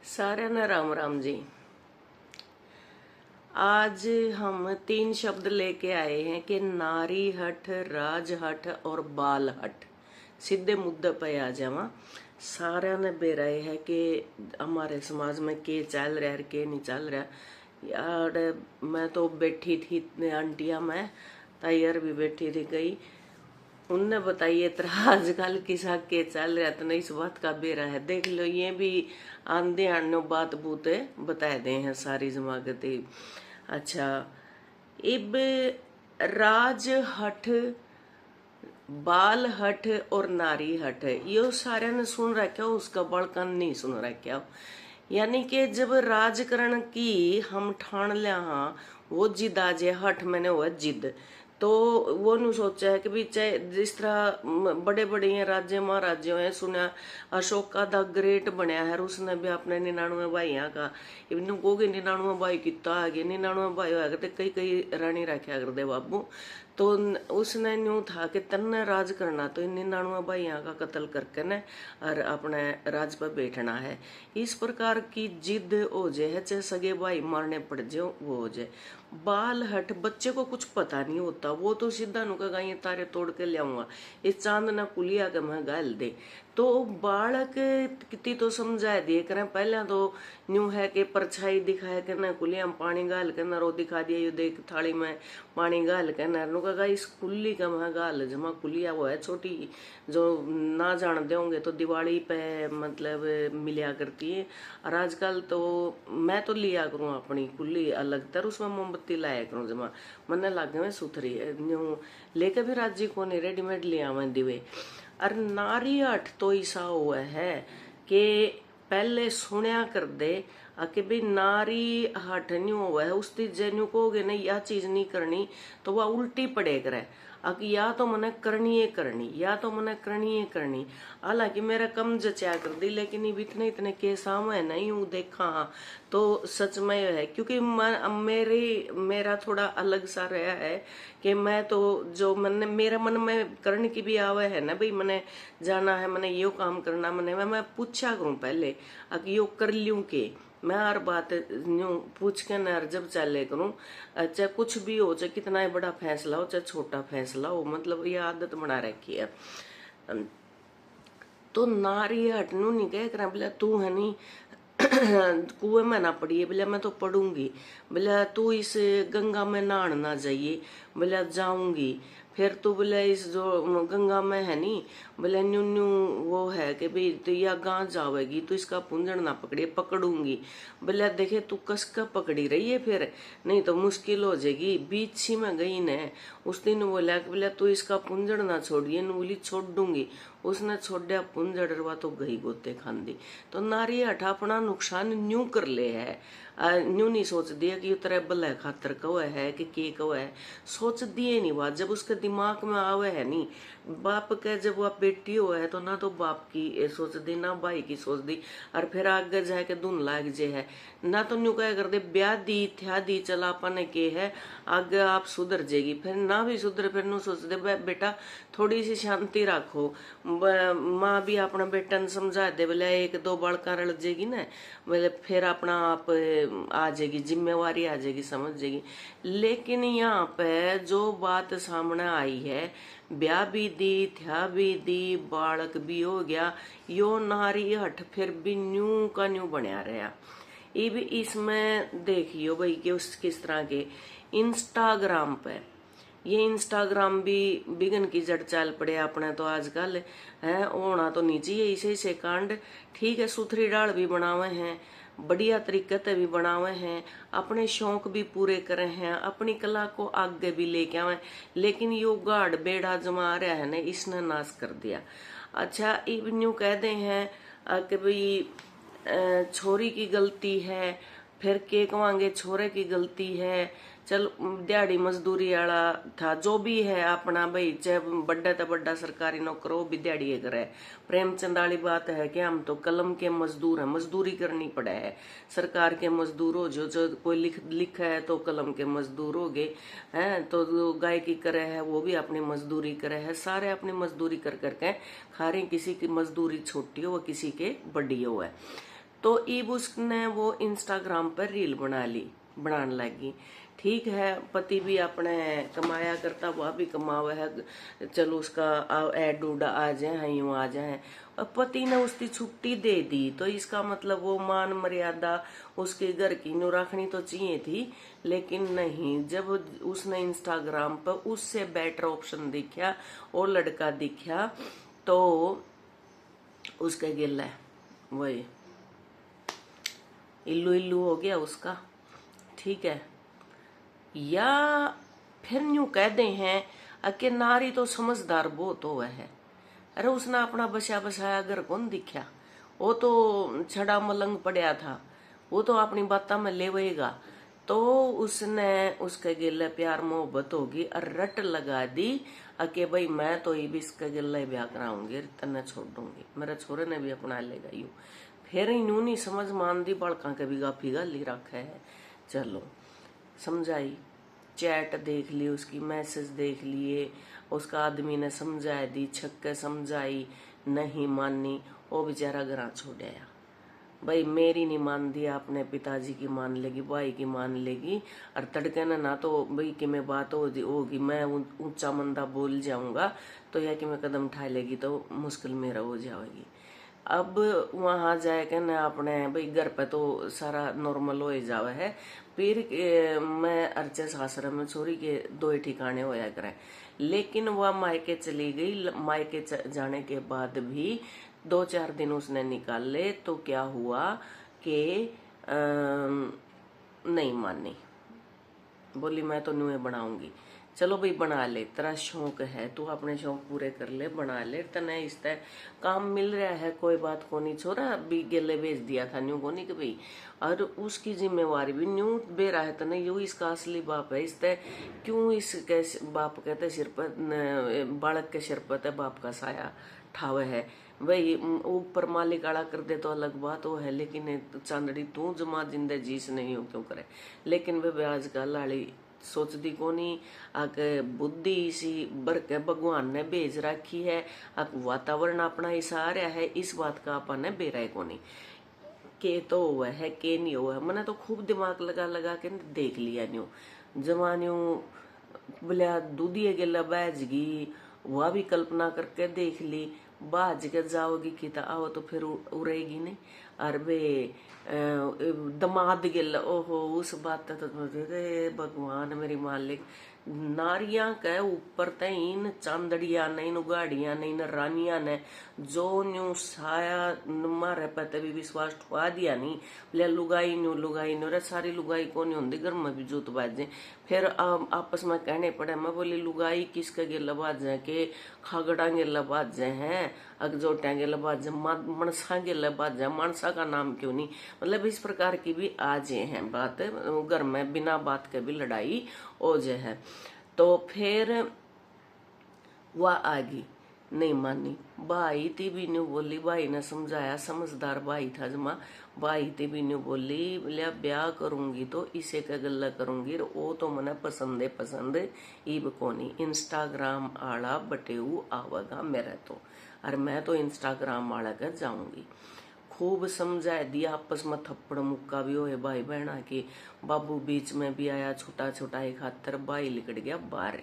सारे ने राम राम जी। आज हम 3 शब्द लेके आए हैं कि नारी हट, राज हट और बाल हट। सीधे मुद्दे पे आ जावा। सारे ने बेराए है कि हमारे समाज में के चल रहा है के नहीं चल रहा। यार मैं तो बैठी थी इतने आंटिया में तैयार भी बैठी थी गई उनने बताइए तरह आजकल किसा के चल रहा तो इस बात का बेरा है। देख लो ये भी आंधे आने बात बूते बता दे हैं सारी जमागते। अच्छा इब राज हट, बाल हट और नारी हट यो सारे ने सुन रखा उसका बड़कन नहीं सुन रखा। यानी कि जब राजकरण की हम ठान लिया हाँ वो जिद आ जाए हट मैंने वो जिद तो वो नु सोचा है कि भी चाहे जिस तरह बड़े बड़े ये राज्य महाराज्यों हैं सुना अशोक का द ग्रेट बनया है उसने भी अपने 99 भाइयों का इवन कहोगे 99 भाई कितना आगे 99 भाई आगे तो कई कई रानी रखा कर दे बाबू। तो उसने न्यू था कि तन्ने राज करना तो इन 99 भाइयों का कत्ल करके न और अपने राज पर बैठना है। इस प्रकार की जिद हो जाए चाहे सगे भाई मारने पड़ जाओ वो हो जाए। बाल हट बच्चे को कुछ पता नहीं होता वो तो सीधा नु कहा ये तारे तोड़ के लियाऊंगा इस चांद ना कुलिया के मैं गाल दे। तो बालक कितनी तो समझाए दिए करें पहले तो न्यू है कि परछाई दिखाए के ना कुलिया में पानी गाल के ना रो दिखा दिया यू देख थाली में पानी गाल के ना नु कहा इस कुल्ली का मैं गाल जमा कुलिया वो है छोटी जो ना जान देंगे तो दिवाली पे मतलब मिलिया करती है। और आजकल तो मैं तो लिया करूँ अपनी कुल्ली अलग तर उसमें मोमबत्ती लाया करूँ जमा मन लागे में सुथरी न्यू लेके भी राज्य को नहीं रेडीमेड लिया मैं दिवे। और नारी हट तो ऐसा हुआ है कि पहले सुनिया कर दे कि भाई नारी हट नहीं हुआ है उस जैन्यू कहोगे नहीं यह चीज नहीं करनी तो वह उल्टी पड़े करे या तो मने करनी है करनी या तो मने करनी है करनी। हालांकि मेरा कम जचा कर दी लेकिन इतने इतने केस है नहीं हूँ देखा हाँ तो सच में है क्योंकि मेरा थोड़ा अलग सा रहा है कि मैं तो जो मैंने मेरा मन में करने की भी आवे है ना भाई मैंने जाना है मैंने यो काम करना मैं पूछा करूँ पहले यो कर लूँ के मैं हर बात यूं पूछ के न जब चले करूं चाहे कुछ भी हो चाहे कितना ही बड़ा फैसला हो चाहे छोटा फैसला हो मतलब ये आदत बना रखी है। तो नारी हटनू नहीं कह कर बोले तू है नहीं कुएं में ना पड़ी है बोले मैं तो पढ़ूंगी बोले तू इस गंगा में नहान ना जाइए बोले जाऊंगी फिर तो बोले इस जो गंगा में है नी बोले न्यू न्यू वो है कि भाई तो या गांव जावेगी तो इसका पुंजड़ ना पकड़िए पकड़ूंगी बोले देखे तू कस का पकड़ी रही है फिर नहीं तो मुश्किल हो जाएगी बीच ही में गई ने उस दिन बोला कि बोले तू इसका पुंजड़ ना छोड़िए न बोली छोड़ दूंगी उसने छोड़ा पुंजड़वा तो गई गोते खांदी। तो नारी हठा अपना नुकसान न्यू कर ले है न्यू नहीं सोच दिया कि उतरे बल्ले खातर कव है कि के कव है सोच दिए नहीं बात जब उसके दिमाग में आवे है नहीं बाप के जब वह बेटी हो है तो ना तो बाप की सोच दी ना भाई की सोच दी और फिर आगे जाके धुन लाग जे है ना तो न्यू क्या कर दे ब्याह दी थ्या दी चला अपने के है आगे आप सुधर जाएगी फिर ना भी सुधर फिर नु सोच दे बेटा थोड़ी सी शांति रखो माँ भी अपना बेटा ने समझा दे बोले एक दो बड़का रल जाएगी ना बोले फिर अपना आप आ जाएगी जिम्मेवारी आ जाएगी समझ जाएगी। लेकिन यहाँ पे जो बात सामने आई है ब्याह भी दी थ्या भी दी बालक भी हो गया यो नारी हट फिर भी न्यू का न्यू बनया रहा। ये भी इसमें देखियो भाई कि उस किस तरह के इंस्टाग्राम पे ये इंस्टाग्राम भी बिगन की जड़ चाल पड़े अपने तो आजकल है होना तो नीचे ऐसे ऐसे कांड ठीक है सुथरी डाल भी बनावे हैं बढ़िया तरीके से भी बनावे हैं अपने शौक भी पूरे करे हैं अपनी कला को आगे भी लेके आवे लेकिन यो गाड़ बेड़ा जमा रहा है ना इसने नाश कर दिया। अच्छा न्यू कहते हैं कि भाई छोरी की गलती है फिर के कहेंगे छोरे की गलती है चल दिहाड़ी मजदूरी वाला था जो भी है अपना भाई चाहे बड़ा तो बड़ा सरकारी नौकर वो भी दिहाड़ी करे। प्रेमचंद वाली बात है कि हम तो कलम के मजदूर हैं मजदूरी करनी पड़े है सरकार के मजदूर हो जो कोई लिखा है तो कलम के मजदूर हो गए हैं तो जो गायकी करे है वो भी अपनी मजदूरी करे है सारे अपनी मजदूरी कर करके खा रहे किसी की मजदूरी छोटी हो व किसी के बड़ी हो है। तो इब उसने वो इंस्टाग्राम पर रील बनाने लगी। ठीक है, पति भी अपने कमाया करता, वह भी कमावा है, चलो उसका ऐड उड आ जाए, यूं आ जाए। और पति ने उसकी छुट्टी दे दी, तो इसका मतलब वो मान मर्यादा उसके घर की नु रखनी तो चाहिए थी, लेकिन नहीं। जब उसने इंस्टाग्राम पर उससे बेटर ऑप्शन दिखा और लड़का दिखा, तो उसके गिला वही इल्लू इल्लू हो गया उसका। ठीक है, या फिर यूं कह दे हैं कि नारी तो समझदार बहुत हो है। अरे उसने अपना बसा बसाया घर कौन दिखा, वो तो छड़ा मलंग पड़ा था, वो तो अपनी बाता में लेवेगा। तो उसने उसके गिले प्यार मोहब्बत होगी और रट लगा दी कि भाई मैं तो ये भी इसके गिले ब्याह कराऊंगी, तन्ने छोड़ दूंगी, मेरे छोरे ने भी अपना लेगा यूं। फिर यूं नहीं समझ मान दी, बड़का के भी गाफी गाली रखा है। चलो समझाई, चैट देख ली उसकी, मैसेज देख लिए, उसका आदमी ने समझा दी, छक्के समझाई, नहीं मानी, वो बेचारा घर छोड़ आया। भाई मेरी नहीं मान दी, अपने पिताजी की मान लेगी, भाई की मान लेगी, और तड़के ना तो भाई कि मैं बात होगी, मैं ऊंचा मंदा बोल जाऊंगा तो या कि मैं कदम उठा लेगी तो मुश्किल मेरा हो जाएगी। अब वहां जाके ना अपने भाई घर पे तो सारा नॉर्मल हो जावे है। फिर मैं अर्चे सासरा में छोरी के दो ही ठिकाने होया करे, लेकिन वह मायके चली गई। मायके जाने के बाद भी 2-4 दिन उसने निकाले, तो क्या हुआ कि नहीं मानी, बोली मैं तो न्यूए बनाऊंगी। चलो भाई बना ले, तेरा शौक है, तू अपने शौक पूरे कर ले, बना ले, तने इस तरह काम मिल रहा है, कोई बात को नहीं। छोरा अभी गेले भेज दिया था न्यू को नहीं कि भाई, और उसकी जिम्मेवारी भी न्यू बे रहा है, तने यू इसका असली बाप है, इस तरह क्यों इसके बाप कहते सिर पर, बालक के सिर पर बाप का साया ठावे है। वही ऊपर मालिक आड़ा कर दे तो अलग बात वो है, लेकिन चांदड़ी तू जमा जिंदे जीस नहीं हो क्यों करे। लेकिन वे आज का लाड़ी सोचती को नहीं, आके बुद्धि इसी बर के भगवान ने भेज रखी है, वातावरण अपना ऐसा आ रहा है, इस बात का अपन ने बेरा को नहीं के तो हुआ है के नहीं हुआ है। मैंने तो खूब दिमाग लगा लगा के देख लिया न्यू जमान्यू, बोलिया दूधिया गेला बैजगी, वह भी कल्पना करके देख ली, बाज के जाओगी किता आओ तो फिर उड़ेगी नहीं। और वे दमाद गिल, ओहो उस बात तो रे भगवान मेरी मालिक, नारियां के ऊपर तईन चांदड़िया नहीं, गाड़िया नहीं, न रानिया ने जो न्यू साया मारे पते भी विश्वास ठुआ दिया नहीं, बोले लुगाई न्यू रे सारी लुगाई को नहीं होंगी, घर में भी जूत बाजे। फिर आपस में कहने पड़े, मैं बोली लुगाई किसके गिल बाजे के खागड़ा गिल बाजे हैं, अगजोटिया गिल बाजे, मनसा गिल बाजे, मनसा का नाम क्यों नहीं। मतलब इस प्रकार की भी आज हैं बात, घर में बिना बात के भी लड़ाई हो जाए है। तो फिर वह आगी, नहीं मानी, भाई थी भी नहीं बोली, भाई ने समझाया, समझदार भाई था जमा, भाई थी भी नहीं बोली, बोलिया ब्याह करूंगी तो इसे का गल्ला करूंगी, वो तो मने पसंद है, पसंद इब कोनी, इंस्टाग्राम आला बटेऊ आवेगा मेरे तो, और मैं तो इंस्टाग्राम आला का जाऊंगी। खूब समझा दिया, आपस में थप्पड़ मुक्का भी होए भाई बहना के, बाबू बीच में भी आया, छोटा छोटा एक खातर भाई लिकट गया बाहर।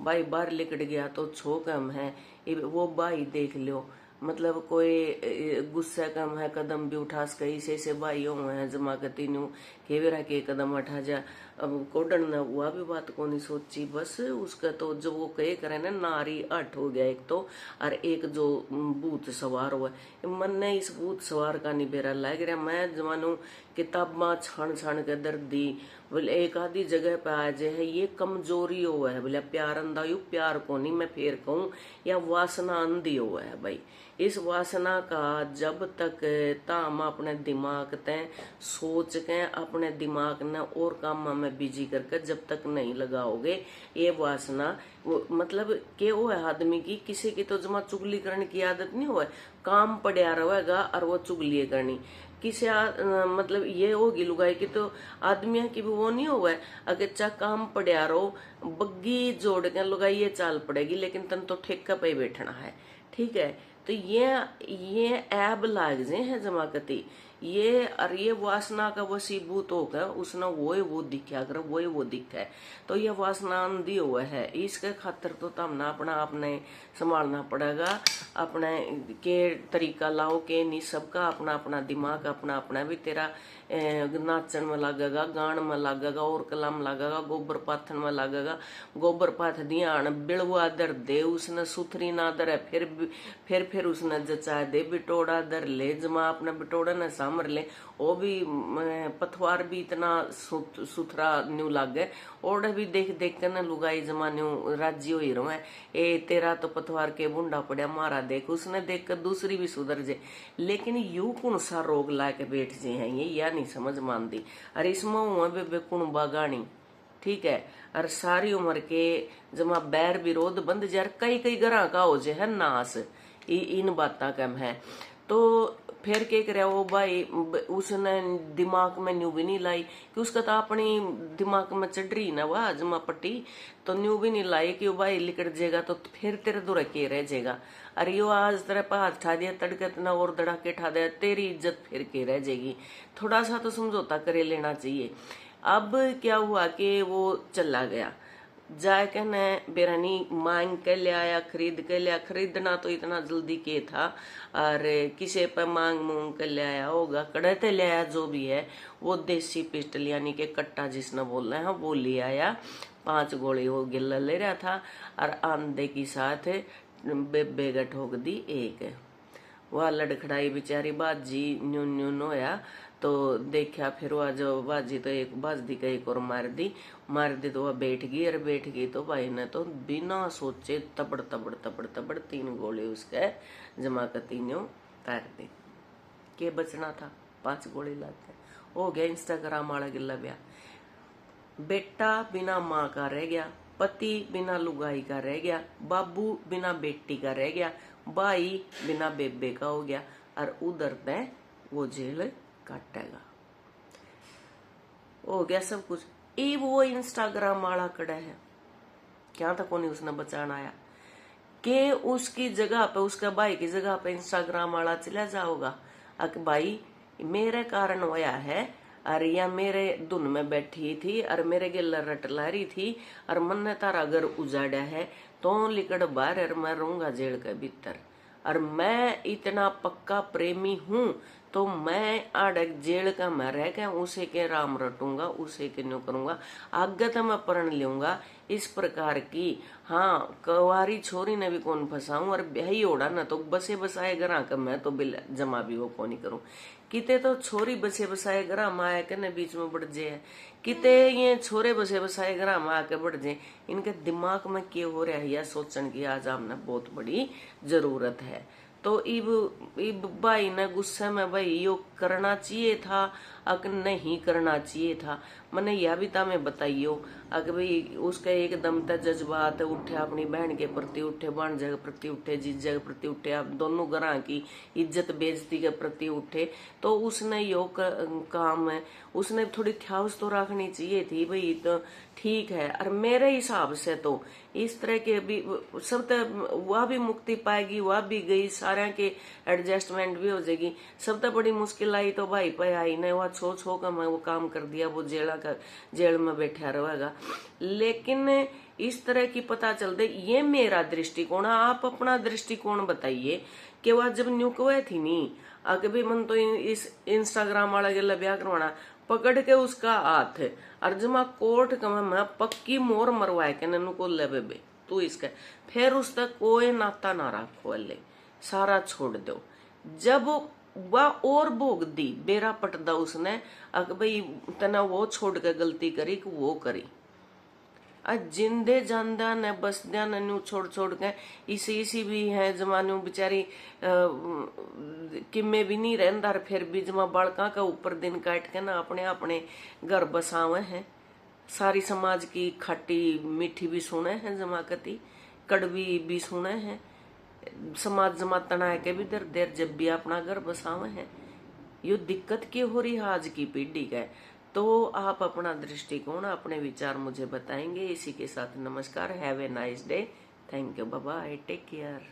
भाई बाहर लिकट गया तो छो कम है, वो भाई देख लो, मतलब कोई गुस्सा कम है, कदम भी उठा सके, से भाई हो है जमा कती न्यू केवेरा के कदम उठा जा। अब कोडन न हुआ भी बात को नहीं सोची, बस उसका तो जो वो कहे करे ना, नारी अठ हो गया एक तो, और एक जो भूत सवार हुआ, मन ने इस भूत सवार का नहीं बेरा लग रहा। मैं जमानू किताबा छान छान के दर्दी, बोले एक आधी जगह पे आ जाए है, ये कमजोरी हुआ है, बोले प्यार अंधा यू प्यार को नहीं, मैं फिर कहूँ या वासना अंधी हुआ है भाई। इस वासना का जब तक ताम अपने दिमाग तय सोच के अपने दिमाग ने और काम में बिजी करके जब तक नहीं लगाओगे, ये वासना मतलब के वो है आदमी की, किसी की तो जमा चुगली करने की आदत नहीं हुआ, काम पड़ा रहेगा और वो चुगली करनी किसी मतलब ये होगी लुगाई की, तो आदमियों की भी वो नहीं हुआ है। अगर चा काम पड़ा रहो, बग्गी जोड़ के लुगाई ये चाल पड़ेगी, लेकिन तन तो ठेका पे बैठना है। ठीक है, तो ये ऐब लाग जे है जमाकती, ये और ये वासना का वशीभूत होकर उसने वो दिखा कर वो दिखा है। तो ये वासना अंधी हुआ है, इसके खातिर तो तमना अपना आपने संभालना पड़ेगा। अपने के तरीका लाओ के नहीं, सबका अपना अपना दिमाग अपना अपना भी। तेरा नाचन में लगेगा, गान में लगेगा, और कलम लगेगा, गोबर पाथन में लगेगा। गोबर पाथ दिया बिड़वा दर दे उसने सुथरी ना दर है, फिर उसने जचा दे बिटोड़ा दर ले, जमा अपने बिटोड़ा ने सामर ले। वो भी पथवार भी इतना सुथरा न्यू लाग गए, और भी देख देख कर न लुगाई जमा न्यू राज्य ही रहो है। ए तेरा तो पथवार के बुंडा पड़ा मारा देख, उसने देख कर दूसरी भी सुधर जाए। लेकिन यू कौन सा रोग ला के बैठ जे हैं ये, या नहीं समझ मानती। अरे इसमें हुआ बे कुण बागानी, ठीक है। और सारी उम्र के जमा बैर विरोध बंद जार कई कई ग्रह का हो जे है नाश, इन बात कम है। तो फिर क्या करे वो भाई, उसने दिमाग में न्यू भी नहीं लाई कि उसका तो अपनी दिमाग में चढ़ रही ना वह जमा पट्टी, तो न्यू भी नहीं लाई कि वो भाई लिकट जाएगा तो फिर तेरे दूर के रह जाएगा। अरे यो आज तेरा पे हाथ ठा दिया तड़कत ना और धड़ाके ठा दिया, तेरी इज्जत फिर के रह जाएगी। थोड़ा सा तो समझौता करे लेना चाहिए। अब क्या हुआ कि वो चला गया, जाए कहने बेरानी मांग के ले आया, खरीद के लिया। खरीदना तो इतना जल्दी के था, और किसे पे मांग मूंग के ले आया होगा, कड़ते ले आया जो भी है। वो देसी पिस्टल यानी के कट्टा जिसने बोल रहे हैं वो ले आया। 5 गोली वो गिल्ला ले रहा था, और आंधे की साथ बेबे ठोक दी एक। वह लड़खड़ाई बेचारी बाजी न्यून न्यून होया, तो देखा फिर वह जो बाजी तो एक बाजी का एक और मार दी तो वह बैठ गई। और बैठ गई तो भाई ने तो बिना सोचे तबड़ तबड़ तबड़ तबड़ 3 गोली उसके जमा कर तीनों तार दी। के बचना था, 5 गोली लाते हो गया इंस्टाग्राम वाला गिल्ला ब्याह। बेटा बिना माँ का रह गया, पति बिना लुगाई का रह गया, बाबू बिना बेटी का रह गया, भाई बिना बेबे का हो गया, और उधर ने वो जेल काटेगा। हो गया सब कुछ। ये वो इंस्टाग्राम वाला कड़ा है, क्या था कोनी उसने बचाना आया कि उसकी जगह पे, उसका भाई की जगह पे इंस्टाग्राम वाला चला जाओगा। अक भाई मेरे कारण होया है, और या मेरे धुन में बैठी थी और मेरे गिल्ला रट ला रही थी, और मन ने तारा घर उजाड़ा है, तो लिकड़ बाहर और मैं रहूंगा जेल के भीतर। और मैं इतना पक्का प्रेमी हूं, तो मैं आड़क जेल का मैं रह के उसे के राम रटूंगा, उसे के न्यू करूंगा, आगे तो मैं प्रण लूंगा इस प्रकार की। हाँ, कवारी छोरी ने भी कौन फंसाऊं, और ब्याही ओढ़ा ना तो बसे बसाए गरा का मैं तो बिल जमा भी वो कौन करूं। किते तो छोरी बसे बसाए गरा माया के बीच में बढ़ जाए, किते ये छोरे बसे बसाए गरा में आके बढ़ जाए। इनके दिमाग में क्या हो रहा है यह सोचने की आज हमने बहुत बड़ी जरूरत है। तो इब भाई ने गुस्से में भाई यो करना चाहिए था, अक नहीं करना चाहिए था। मैंने यह भी था मैं बताइयो, अगर भाई उसका एकदम तक जज्बात उठे, अपनी बहन के प्रति उठे, भांजे के प्रति उठे, जीजा के प्रति उठे, अब दोनों घरों की इज्जत बेइज्जती के प्रति उठे, तो उसने यो काम है, उसने थोड़ी ख्यास तो रखनी चाहिए थी भाई। तो ठीक है, और मेरे हिसाब से तो इस तरह के भी सब वह भी मुक्ति पाएगी, वह भी गई, सारे के एडजस्टमेंट भी हो जाएगी। सब तो बड़ी मुश्किल आई तो भाई पे आई नहीं, वह छो का मैं वो काम कर दिया, वो जेल में बैठा रहेगा। लेकिन इस तरह की पता चलते, ये मेरा दृष्टिकोण, आप अपना दृष्टिकोण बताइए कि वह जब न्यूकवे थी नहीं आगे भी मन तो इस इंस्टाग्राम वाला गला ब्याह करवाना, पकड़ के उसका हाथ और जमा कोर्ट का मैं पक्की मोर मरवाए के ननु को ले बेबे तू इसका, फिर उस तक कोई नाता ना रखो, ले सारा छोड़ दो। जब वह और भोग दी बेरा पटदा उसने, अक भाई तना वो छोड़ के गलती करी कि वो करी, जिंदे जानदा ने बस द्या नू छोड़ के इसी भी है जमानू बेचारी किमे भी नहीं रहंदा, फिर भी जमा बालका का ऊपर दिन काट के ना अपने अपने घर बसावे हैं। सारी समाज की खट्टी मीठी भी सुने हैं, जमाकती कड़वी भी सुने हैं, समाज जमा तना के भी दर देर जब भी अपना घर बसावे हैं। यो दिक्कत क्यों हो रही है आज की पीढ़ी का? तो आप अपना दृष्टिकोण, अपने विचार मुझे बताएंगे। इसी के साथ नमस्कार, have a nice day, thank you, bye bye, take care.